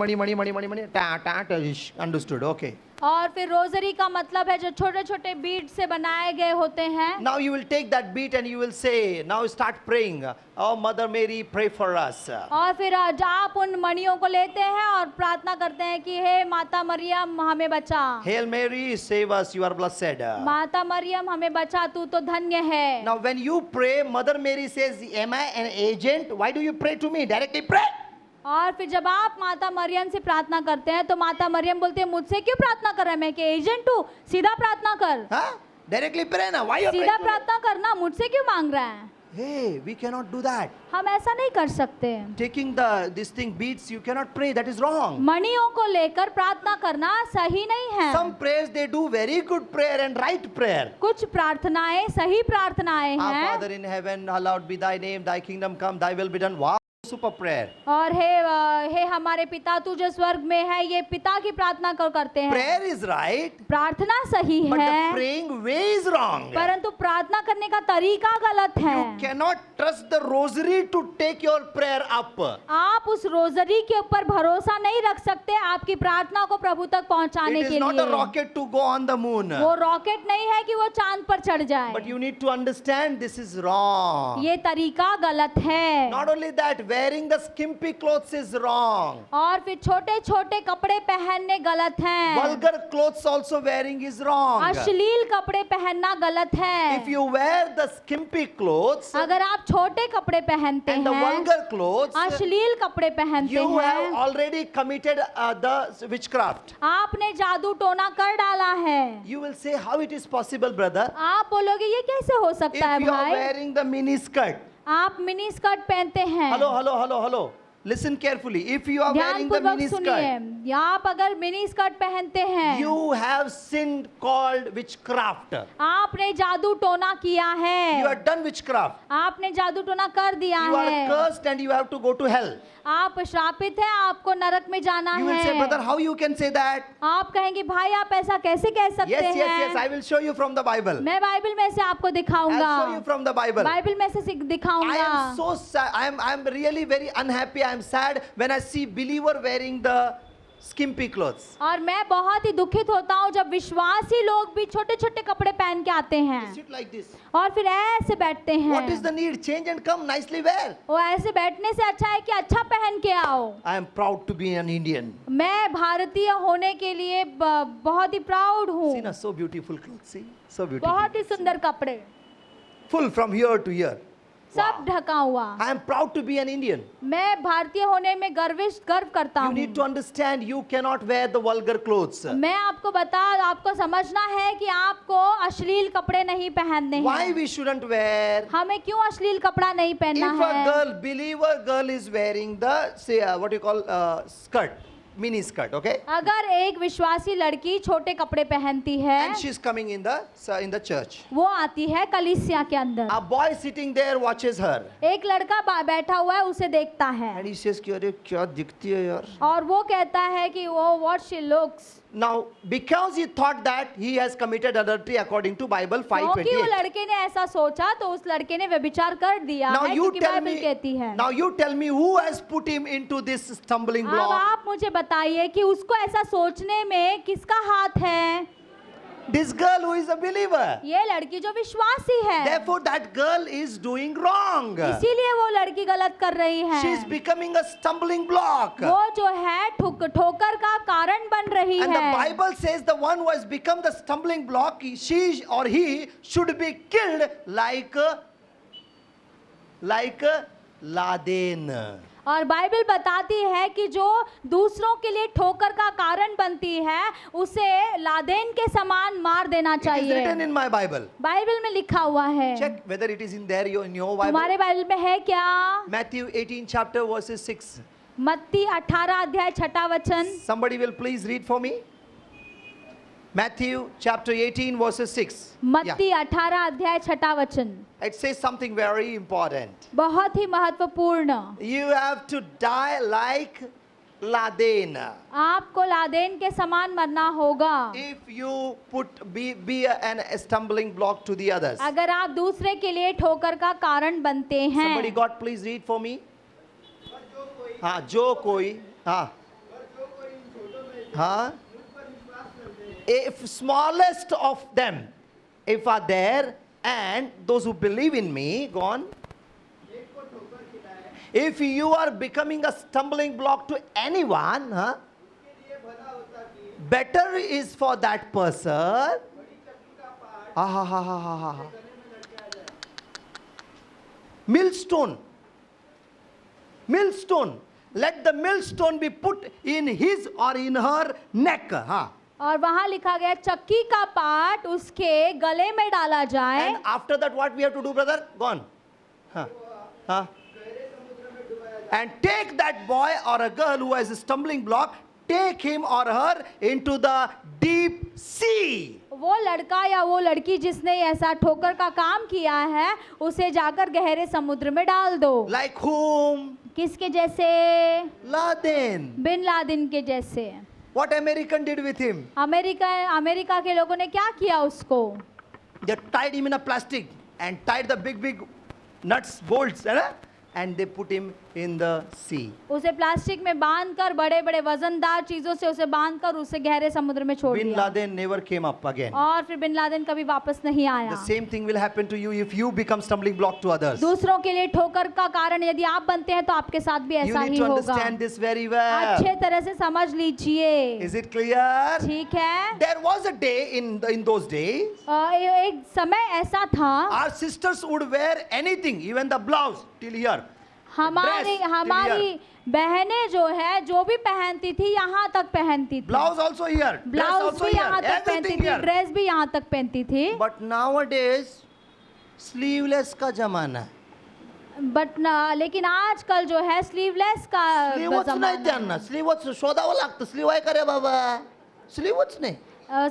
Understood? Okay. और फिर रोजरी का मतलब है जो छोटे छोटे बीट से बनाए गए होते हैं। Now you will take that beat and you will say, now start praying. Oh, Mother Mary, pray for us. और फिर आप उन मणियों को लेते हैं और प्रार्थना करते हैं कि हे माता मरियम हमें बचा। Hail Mary, save us, you are blessed. माता मरियम हमें बचा, तू तो धन्य है। Now when you pray, Mother Mary says, am I an agent? Why do you pray to me? Directly pray. और फिर जब आप माता मरियम से प्रार्थना करते हैं तो माता मरियम बोलती है मुझसे क्यों प्रार्थना कर रहा है, मैं क्या एजेंट हूँ? सीधा प्रार्थना कर। Huh? Directly pray now. Why you are सीधा praying to me? प्रार्थना करना, मुझसे क्यों मांग रहा है? Hey, we cannot do that. हम ऐसा नहीं कर सकते। Taking this thing beats, you cannot pray. That is wrong. मणियों को लेकर प्रार्थना करना सही नहीं है। Some prayers they do very good prayer and right prayer. कुछ प्रार्थनाएं सही प्रार्थनाएं Our हैं। Father in heaven, hallowed be thy name, thy kingdom come, thy will be done. Wow, super prayer. और हे हमारे पिता तू जो स्वर्ग में है, ये पिता की प्रार्थना करते हैं। Prayer is right, प्रार्थना सही but the है, praying way is wrong. परंतु प्रार्थना करने का तरीका गलत है। You cannot trust the rosary to take your prayer up. आप उस रोजरी के ऊपर भरोसा नहीं रख सकते आपकी प्रार्थना को प्रभु तक It पहुंचाने is के not a लिए। rocket to go on the moon. वो रॉकेट नहीं है कि वो चांद पर चढ़ जाए। But you need to understand this is wrong. ये तरीका गलत है। Not only that, wearing the skimpy clothes is wrong. और फिर छोटे छोटे कपड़े पहनने गलत हैं। Vulgar clothes also wearing is wrong. अश्लील कपड़े पहनना गलत है। If you wear the skimpy clothes अगर आप छोटे कपड़े पहनते and the हैं, vulgar clothes, अश्लील कपड़े पहनते you have हैं, already committed the witchcraft. आपने जादू टोना कर डाला है। You will say, how it is possible, brother? आप बोलोगे ये कैसे हो If सकता है you are भाई? wearing the mini skirt. आप मिनी स्कर्ट पहनते हैं। Hello. Listen carefully. If you are wearing the ध्यानपूर्वक mini सुनिए, skirt, या आप अगर मिनी स्कर्ट पहनते हैं, you have sinned called witchcraft. आपने जादू टोना किया है। You have done witchcraft. आपने जादू टोना कर दिया You are है। cursed and you have to go to hell. आप श्रापित हैं, आपको नरक में जाना You will है। say, brother, how you can say that? आप कहेंगे भाई आप ऐसा कैसे कह सकते Yes, हैं? I will show you from the Bible. मैं बाइबल में से आपको दिखाऊंगा। I'll show you from the Bible. Bible में से I दिखाऊंगा। am so sad. I am really very unhappy. I am sad when I see believer wearing the skimpy clothes. और मैं बहुत ही दुखित होता हूँ जब विश्वासी लोग भी छोटे छोटे कपड़े पहन के आते हैं Sit like this. और फिर ऐसे बैठते What is हैं। the need? Change and come, nicely wear. वो ऐसे बैठने से अच्छा है कि अच्छा पहन के आओ। I am proud to be an Indian. मैं भारतीय होने के लिए बहुत ही प्राउड हूँ। See, na, so beautiful clothes. See, so beautiful. बहुत ही सुंदर कपड़े, Full from here to here. सब ढका हुआ। I am proud to be an Indian. मैं भारतीय होने में गर्व करता You हूँ। need to understand you cannot wear the vulgar clothes. मैं आपको समझना है कि आपको अश्लील कपड़े नहीं पहनने Why हैं। we shouldn't wear? हमें क्यों अश्लील कपड़ा नहीं पहनना If a है? girl, believer girl is wearing the, say, what you call skirt, mini skirt, okay? अगर एक विश्वासी लड़की छोटे कपड़े पहनती है, And she's coming in the church. वो आती है कलीसिया के अंदर। A boy sitting there watches her. एक लड़का बैठा हुआ है, उसे देखता है And he says, कि अरे क्या दिखती है यार? और वो कहता है कि वो what she looks। Now, because he thought that he has committed adultery according to Bible क्योंकि वो 5:28. लड़के ने ऐसा सोचा तो उस लड़के ने व्यभिचार कर दिया Now है, you क्योंकि tell बाइबल me. कहती है। Now you tell me who has put him into this stumbling अब block? आप मुझे बताइए कि उसको ऐसा सोचने में किसका हाथ है? This girl who is a believer. ये लड़की जो विश्वासी है, Therefore, that girl is doing wrong. इसीलिए वो लड़की गलत कर रही है। She is becoming a stumbling block. वो जो है ठोकर का कारण बन रही And the है। Bible says the one who has become the stumbling block, she or he should be killed like Laden. और बाइबल बताती है कि जो दूसरों के लिए ठोकर का कारण बनती है, उसे लादेन के समान मार देना It is चाहिए। written in my Bible. Bible में लिखा हुआ है। Check whether it is in there in your Bible. तुम्हारे बाइबल में है क्या? Matthew 18 chapter verses 6. मत्ती 18 अध्याय 6 वचन। Somebody will please read for me. Matthew chapter 18 verses 6. मत्ती 18 अध्याय 6 वचन। It says something very important. बहुत ही महत्वपूर्ण। You have to die like Laden. आपको लादेन के समान मरना होगा। If you be a stumbling block to the others. अगर आप दूसरे के लिए ठोकर का कारण बनते हैं। Somebody God please read for me. हाँ जो कोई हाँ if smallest of them if are there and those who believe in me go on. If you are becoming a stumbling block to anyone, better is for that person. Millstone. Let the millstone be put in his or in her neck. और वहाँ लिखा गया चक्की का पाट उसके गले में डाला जाए। And after that what we have to do, brother? Go on. And take that boy or a girl who has a stumbling block, take him or her into the deep sea. वो लड़का या वो लड़की जिसने ऐसा ठोकर का काम किया है, उसे जाकर गहरे समुद्र में डाल दो। Like whom? किसके जैसे? Laden. बिन लादेन के जैसे। What American did with him? America के लोगों ने क्या किया उसको? They tied him in a plastic and tied the big nuts, bolts, and they put him in the sea. उसे प्लास्टिक में बांधकर बड़े-बड़े वजनदार चीजों से उसे बांधकर उसे गहरे समुद्र में छोड़ Bin दिया। Laden never came up again. और फिर बिन लादेन कभी वापस नहीं आया। The same thing will happen to you if you become stumbling block to others. दूसरों के लिए ठोकर का कारण यदि आप बनते हैं तो आपके साथ भी You ऐसा need ही to होगा। understand this very well. अच्छे तरह से समझ लीजिए। Is it clear? ठीक है। There was a day in those days. एक समय ऐसा था। Our sisters would wear anything, even the blouse till here. हमारी बहनें जो है जो भी पहनती थी यहाँ तक पहनती थी। Blouse also here. ब्लाउज भी यहाँ तक पहनती थी, ड्रेस भी यहाँ तक पहनती थी। But nowadays, sleeveless का जमाना है। लेकिन आजकल जो है स्लीवलेस का स्लीवच नाही त्यांना, स्लीवच शोधावं लागतं. स्लीव आहे का रे बाबा? स्लीवच नाही.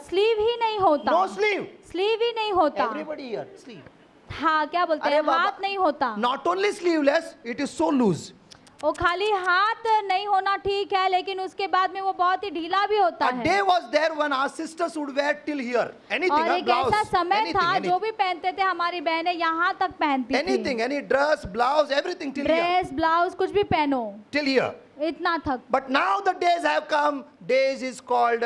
स्लीव ही नहीं होता। No sleeve. स्लीव ही नहीं होता। Everybody here, sleeve. हाँ क्या बोलते हैं, हाथ नहीं होता। Not only sleeveless, it is so loose. वो खाली हाथ नहीं होना ठीक है, लेकिन उसके बाद में वो बहुत ही ढीला भी होता A है। day was there when our sisters would wear till here. Anything, और a एक blouse, ऐसा समय anything, था anything, जो भी पहनते थे हमारी बहनें यहाँ तक पहनती थी। anything, any dress, blouse, everything till here, dress blouse कुछ भी पहनो, till here. इतना तक। But now the days have come. Days is called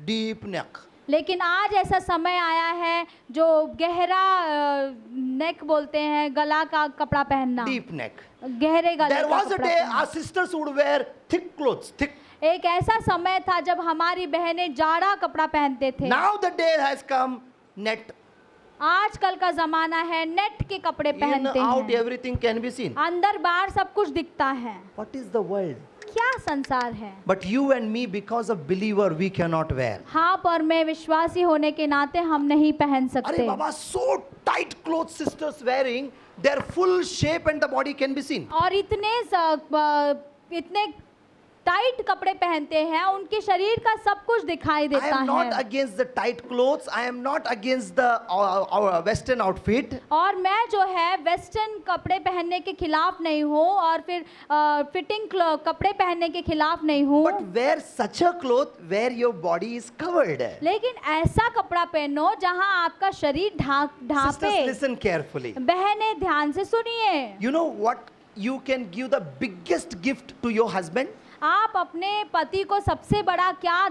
deep neck. लेकिन आज ऐसा समय आया है जो गहरा नेक बोलते हैं, गला का कपड़ा पहनना, Deep neck. गहरे गले There का was a कपड़ा day पहनना। our sisters would wear thick clothes, thick. एक ऐसा समय था जब हमारी बहनें जाड़ा कपड़ा पहनते थे। Now the day has come. Net. आजकल का जमाना है नेट के कपड़े In पहनते out हैं, everything can be seen. अंदर बाहर सब कुछ दिखता है। What is the world? क्या संसार है। But you and me, because of believer, we cannot wear. हाँ, पर मैं विश्वासी होने के नाते हम नहीं पहन Arey सकते। Baba, so tight clothes sisters wearing, their full shape and the body can be seen. और इतने टाइट कपड़े पहनते हैं, उनके शरीर का सब कुछ दिखाई I देता am not है। against the tight clothes. I am not against the our Western outfit. और मैं जो है वेस्टर्न कपड़े पहनने के खिलाफ नहीं हूँ, और फिर फिटिंग कपड़े पहनने के खिलाफ नहीं हूँ, But wear such a cloth where your body is covered. लेकिन ऐसा कपड़ा पहनो जहाँ आपका शरीर ढांपे। Sisters, listen carefully. बहनें ध्यान से सुनिए। You know what? You can give the biggest gift to your husband. आप अपने पति को सबसे बड़ा क्या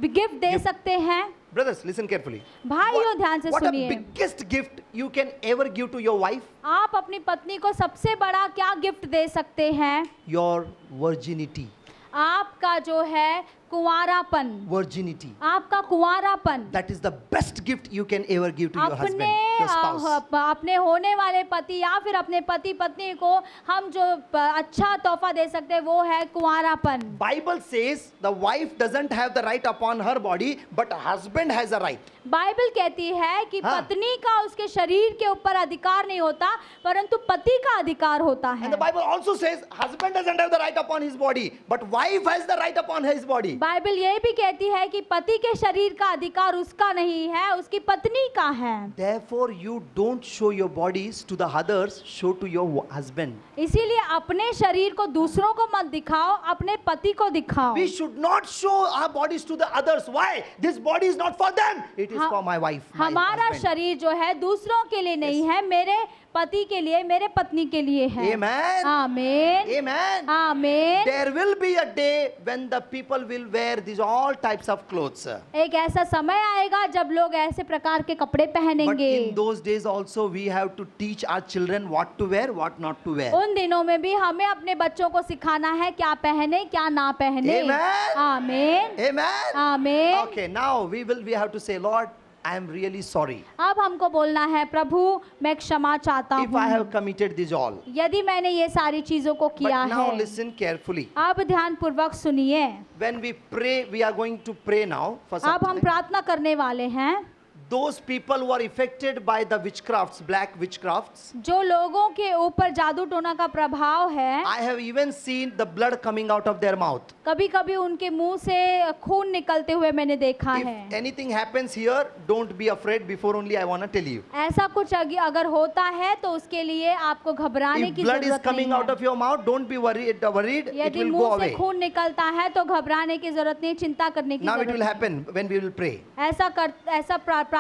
गिफ्ट दे सकते हैं? Brothers, listen carefully. भाइयों ध्यान से What a सुनिए। biggest gift you can ever give to your wife? आप अपनी पत्नी को सबसे बड़ा क्या गिफ्ट दे सकते हैं? Your virginity. आपका जो है कुंवारापन, Virginity. आपका कुंवारापन। That is the best gift you can ever give to your husband, अपने your spouse. अपने होने वाले पति या फिर अपने पति पत्नी को हम जो अच्छा तोहफा दे सकते हैं वो है कुंवारापन। Bible says the wife doesn't have the right upon her body, but husband has a right. Bible कहती है कि हाँ। पत्नी का उसके शरीर के ऊपर अधिकार नहीं होता, परंतु पति का अधिकार होता है। And the Bible also says husband doesn't have the right upon his body, but wife has the right upon his body. Bible ये भी कहती है कि पति के शरीर का अधिकार उसका नहीं है, उसकी पत्नी का है। Therefore, you don't show your bodies to the others, show to your husband. इसीलिए अपने शरीर को दूसरों को मत दिखाओ, अपने पति को दिखाओ। We should not show our bodies to the others. Why? This body is not for them. It is for my wife. My हमारा husband. शरीर जो है दूसरों के लिए नहीं है, मेरे पति के लिए, मेरे पत्नी के लिए है। Amen. आमीन, Amen. आमीन। There will be a day when the people will wear these all types of clothes. एक ऐसा समय आएगा जब लोग ऐसे प्रकार के कपड़े But पहनेंगे। in those days also we have to teach our children what to wear, what not to wear. उन दिनों में भी हमें अपने बच्चों को सिखाना है क्या पहने क्या ना पहने। Amen. आमीन, Amen. आमीन। Okay, now we have to say, Lord, I am really sorry अब हमको बोलना है, प्रभु मैं क्षमा चाहता if I हूँ have committed this all. यदि मैंने ये सारी चीजों को किया But now है। listen carefully. अब ध्यान पूर्वक सुनिए। When we pray, we are going to pray now for अब हम something. प्रार्थना करने वाले हैं। Those people who are affected by the witchcrafts, black witchcrafts. जो लोगों के ऊपर जादू टोना का प्रभाव है, I have even seen the blood coming out of their mouth. कभी कभी उनके मुंह से खून निकलते हुए मैंने देखा If है। anything happens here, don't be afraid. Before only I want to tell you. ऐसा कुछ अगर होता है तो उसके लिए आपको घबराने If की blood is जरूरत coming नहीं out of है। your mouth, don't be worried. It यदि will go मुंह से away. खून निकलता है तो घबराने की जरूरत नहीं, चिंता करने की Now it जरूरत will नहीं। happen when we will pray. ऐसा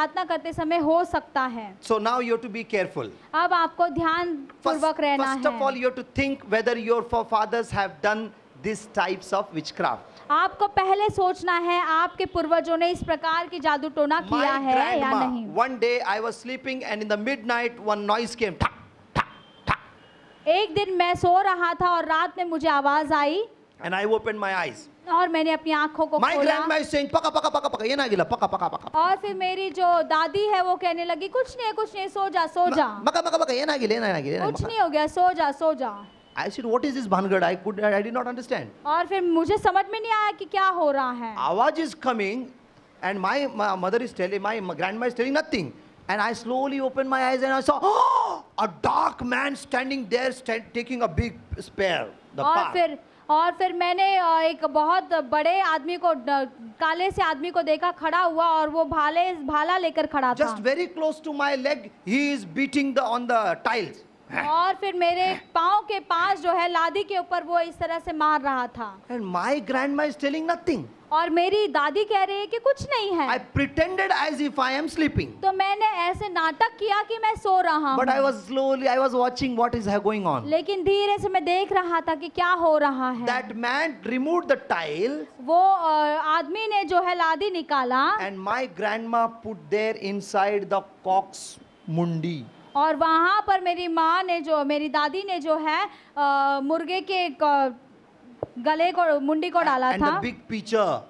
प्रार्थना करते समय हो सकता है। So now you have to be careful. अब आपको ध्यान पूर्वक रहना First of all, है। you have to think whether your forefathers have done these types of witchcraft. आपको पहले सोचना है आपके पूर्वजों ने इस प्रकार की जादू टोना किया My है या grandma, नहीं। one day I was sleeping and in the midnight one noise came. Thak, thak, thak. एक दिन मैं सो रहा था और रात में मुझे आवाज आई And I opened my eyes. और मैंने अपनी आंखों को My खोला grandma is saying, paka, paka, paka, paka. Ye na gila, paka, paka, paka. और फिर मेरी जो दादी है वो कहने लगी कुछ नहीं सो जा सो जा, Maka, maka, maka. Ye na gila, ye na gila, ye na कुछ gila. नहीं हो गया, सो जा। I said, what is this bhangad? I did not understand. और फिर मुझे समझ में नहीं आया कि क्या हो रहा है। Awaj is coming and my mother is telling, my grandma is telling nothing. And I slowly opened my eyes and I saw a dark man standing there taking a big spear. The path. और फिर मैंने एक बहुत बड़े आदमी को, काले से आदमी को देखा खड़ा हुआ और वो भाला लेकर खड़ा था। Just very close to my leg, he is beating on the tiles. और फिर मेरे पाँव के पास जो है लादी के ऊपर वो इस तरह से मार रहा था And my grandma is telling nothing. और मेरी दादी कह रही है कि कुछ नहीं I है। pretended as if I am sleeping. तो मैंने ऐसे नाटक किया कि मैं सो रहा But I हूँ, was watching what is going on. लेकिन धीरे से मैं देख रहा था कि क्या हो रहा है। That man removed the tile वो आदमी ने जो है लादी निकाला and my grandma put there inside the cock's mundi. और वहाँ पर मेरी दादी ने जो है मुर्गे के गले को मुंडी को डाला And the था big pitcher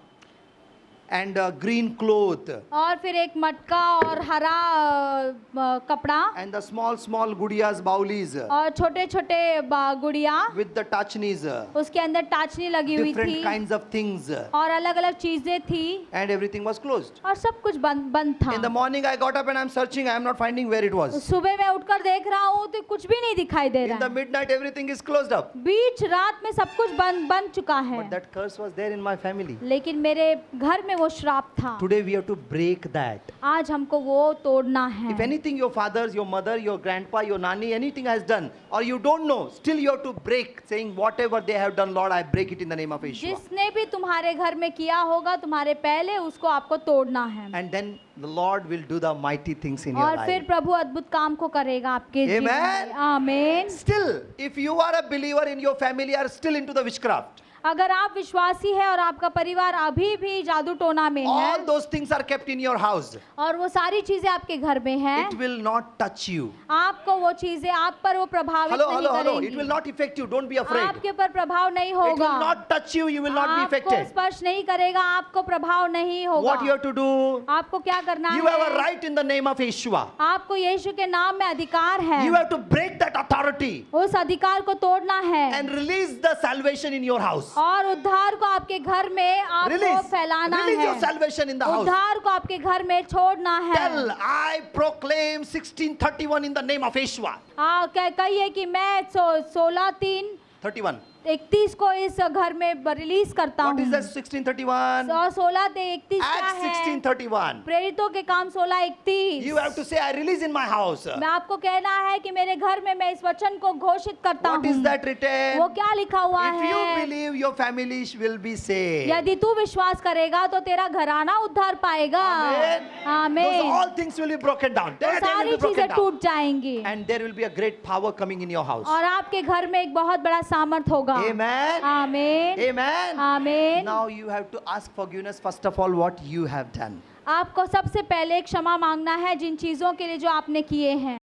and green cloth और फिर एक मटका और हरा कपड़ा and the small gudiyas, baulis और छोटे छोटे गुड़िया with the tachnis, उसके अंदर टाचनी लगी हुई different थी kinds of things, और अलग अलग चीजें थी and everything was closed. और सब कुछ बंद In the था। morning I got up and I'm searching, I am not finding where it was. सुबह मैं उठकर देख रहा हूँ तो कुछ भी नहीं दिखाई दे In रहा the है। midnight everything is closed up. बीच रात में सब कुछ बंद चुका है, But that curse was there in my family. लेकिन मेरे घर में वो श्राप था। Today we have to break that. आज हमको वो तोड़ना है। If anything your fathers, your mother, your grandpa, your nanny, anything has done, or you don't know, still you have to break, saying whatever they have done, Lord, I break it in the name of Yeshua. जिसने भी तुम्हारे घर में किया होगा तुम्हारे पहले उसको आपको तोड़ना है And then the Lord will do the mighty things in your और फिर life. प्रभु अद्भुत काम को करेगा आपके जीवन Amen. में। आमीन। Still, if you are a believer in your family are still into the witchcraft, अगर आप विश्वासी है और आपका परिवार अभी भी जादू टोना में all है those things are kept in your house, और वो सारी चीजें आपके घर में हैं, it will not touch you. आपको वो चीजें आप पर वो प्रभावित Hello, नहीं hello, hello. It will करेंगी, not affect you. Don't be afraid. आपके ऊपर प्रभाव नहीं It will होगा, not touch you. You will not be आपको affected. स्पर्श नहीं करेगा, आपको प्रभाव नहीं होगा। What you have to do? आपको क्या करना You have a है? right in the name of Yeshua. आपको यीशु के नाम में अधिकार है, You have to break that authority उस अधिकार को तोड़ना है and release the salvation in your house. और उद्धार को आपके घर में आपको Release फैलाना your है, salvation in the house. उद्धार को आपके घर में छोड़ना है। Tell, I proclaim 1631 in the name of Yeshua. कहिए कि मैं 16/3 31. 31 को इस घर में रिलीज करता What is हूँ। that 1631? 16/31 क्या Acts है? 1631. प्रेरितों के काम 16:31। You have to say, I release in my house. मैं आपको कहना है कि मेरे घर में मैं इस वचन को घोषित करता What is हूँ। that written? वो क्या लिखा हुआ If you है? believe, your family will be saved. यदि तू विश्वास करेगा तो तेरा घराना उद्धार पाएगा। Amen. आमीन। All things will be broken down. वो They will सारी be broken चीजें down. टूट जाएंगी And there will be a great power coming in your house. और आपके घर में एक बहुत बड़ा सामर्थ होगा। Amen. आमीन। Amen. आमीन। Now you have to ask forgiveness first of all what you have done. आपको सबसे पहले क्षमा मांगना है जिन चीजों के लिए जो आपने किए हैं।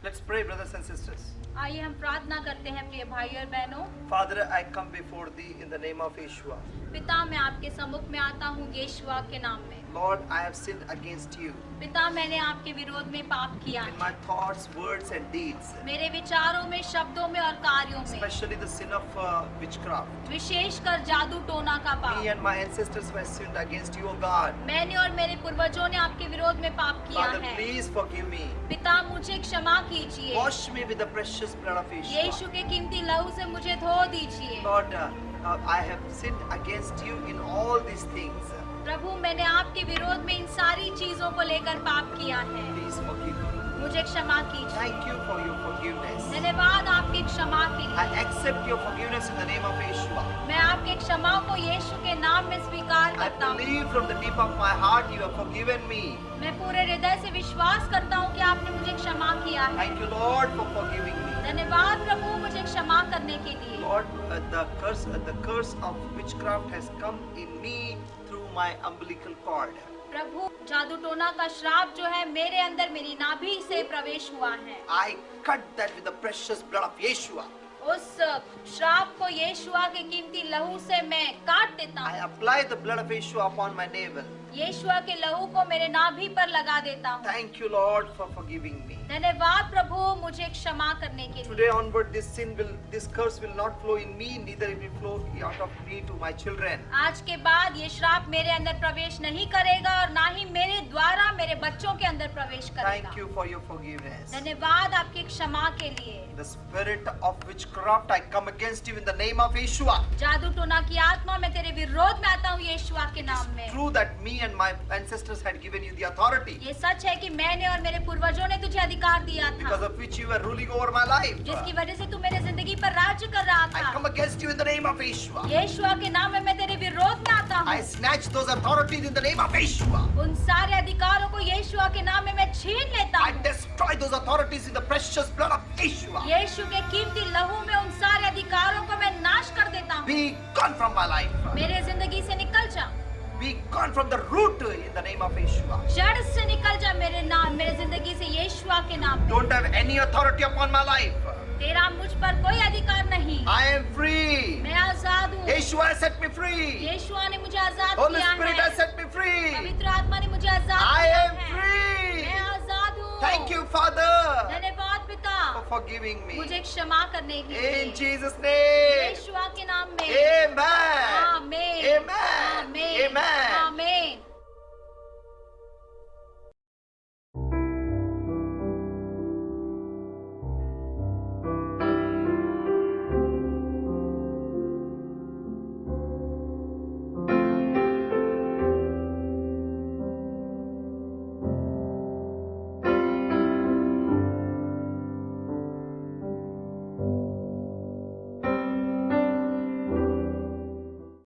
Let's pray, brothers and sisters. आइए हम प्रार्थना करते हैं प्रिय भाई और बहनों। Father, I come before thee in the name of Yeshua. पिता मैं आपके सम्मुख में आता हूँ यीशुआ के नाम में। Lord, I have sinned against you पिता मैंने आपके विरोध में पाप किया in है, my thoughts, words and deeds, मेरे विचारों में, शब्दों में और कार्यों में, especially the sin of witchcraft. विशेषकर जादू टोना का Me पाप। and my ancestors have sinned against you, O God. मैंने और मेरे पूर्वजों ने आपके विरोध में पाप किया Father, है। please forgive me. पिता मुझे क्षमा कीजिए, Wash me with the precious blood of Yeshua. यीशु के कीमती लहू से मुझे धो दीजिए। Lord, I have sinned against you in all these things. प्रभु मैंने आपके विरोध में इन सारी चीजों को लेकर पाप किया है, Please forgive me. मुझे क्षमा कीजिए। Thank you for your forgiveness. धन्यवाद आपकी क्षमा के I लिए। accept your forgiveness in the name of Yeshua. मैं आपके क्षमा को यीशु के नाम में स्वीकार I करता हूँ। believe from the deep of my heart you have forgiven me. मैं पूरे हृदय से विश्वास करता हूँ कि आपने मुझे क्षमा किया है। Thank you, Lord, for forgiving me. धन्यवाद प्रभु मुझे क्षमा करने के लिए। Lord, the curse of witchcraft has come in me through my umbilical cord. प्रभु जादू टोना का श्राप जो है मेरे अंदर मेरी नाभि से प्रवेश हुआ है। I cut that with the precious blood of Yeshua. उस श्राप को यीशुआ के कीमती लहू से मैं काट देता I हूँ। apply the blood of Yeshua upon my navel. यीशुआ के लहू को मेरे नाभि पर लगा देता हूँ। Thank you, Lord, for forgiving me. धन्यवाद प्रभु मुझे क्षमा करने के लिए। Today onward, this curse will not flow in me, neither it will flow out of me to my children. आज के बाद ये श्राप मेरे अंदर प्रवेश नहीं करेगा और ना ही मेरे द्वारा मेरे बच्चों के अंदर प्रवेश करेगा। Thank you for your forgiveness. धन्यवाद आपकी क्षमा के लिए। The spirit of witchcraft, I come against you in the name of Yeshua. जादू टोना की आत्मा मैं तेरे विरोध में आता हूँ यीशुआ के नाम में। True that me and my ancestors had given you the authority. ये सच है कि मैंने और मेरे पूर्वजों ने तुझे अधिकार दिया because था, of which you were ruling over my life. जिसकी वजह से तू मेरे जिंदगी पर राज्य कर रहा I था। come against you in the name of Yeshua. यीशुआ के नाम में मैं तेरे विरोध में आता I हूँ। snatch those authorities in the name of Yeshua. उन सारे अधिकारों को यीशुआ के नाम में मैं छीन लेता I हूँ। destroy those authorities in the precious blood of Yeshua. यीशु के कीमती लहू में उन सारे अधिकारों को मैं नाश कर देता हूँ। Be gone from my life. मेरे जिंदगी से निकल जा, Be gone from the root in the name of Yeshua. जड़ से निकल जा मेरे जिंदगी से यीशुआ के नाम में। Don't have any authority upon my life. तेरा मुझ पर कोई अधिकार नहीं। I am free. मैं आजाद हूँ। Yeshua has set me free. यीशुआ ने मुझे आजाद Holy किया Spirit है। has set me free. पवित्र आत्मा ने मुझे आजाद I किया am है। free. मैं आजाद हूँ। Thank you, Father, धन्यवाद पिता, for forgiving me. मुझे क्षमा करने के लिए। In Jesus' name. यीशुआ के नाम में। Amen. आमीन। Amen. आमीन। Amen.